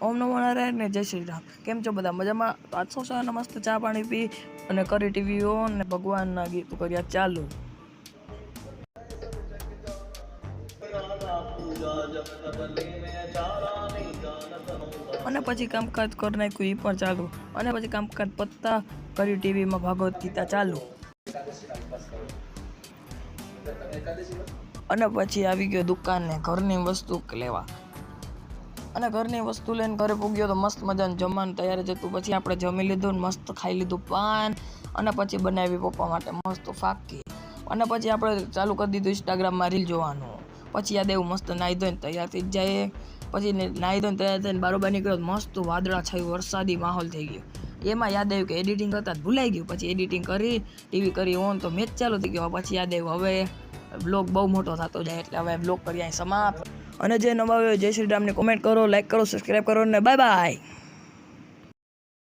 ઓમ નમો નારાયણ ને જય શ્રી રામ. કેમ છો બધા મજામાં? તો આજ સવારના મસ્ત ચા પાણી પી અને કરી ટીવી ઓન ને ભગવાનના ગીતો કર્યા ચાલુ. અને પછી કામકાજ કરી નાખ્યું એ પણ ચાલુ. અને પછી કામકાજ પત્તા કરી ટીવીમાં ભાગવત ગીતા ચાલુ. અને પછી આવી ગયો દુકાને ઘરની વસ્તુ લેવા. અને ઘરની વસ્તુ લઈને ઘરે પૂગ્યો તો મસ્ત મજાનું જમવાનું તૈયાર જ હતું. પછી આપણે જમી લીધું ને મસ્ત ખાઈ લીધું પાન. અને પછી બનાવી પપ્પા માટે મસ્ત ફાકી. અને પછી આપણે ચાલુ કરી દીધું ઇન્સ્ટાગ્રામમાં રીલ જોવાનું. પછી યાદ એવું મસ્ત નાહી ધોઈને તૈયાર થઈ જાય. પછી નાહી ધોઈને તૈયાર થઈને બારોબાર નીકળ્યો મસ્ત વાદળા છાયું વરસાદી માહોલ થઈ ગયો. એમાં યાદ આવ્યું કે એડિટિંગ કરતા જ ભૂલાઈ ગયું. પછી એડિટિંગ કરી ટીવી કરી ઓન તો મેચ ચાલુ થઈ ગયો. પછી યાદ આવ્યું હવે બ્લોગ બહુ મોટો થતો જાય એટલે હવે બ્લોગ કરી અહીં સમાપ્ત. અને જે નવા આવ્યો જય શ્રી રામની કોમેન્ટ કરો, લાઈક કરો, સબસ્ક્રાઈબ કરો અને બાય બાય.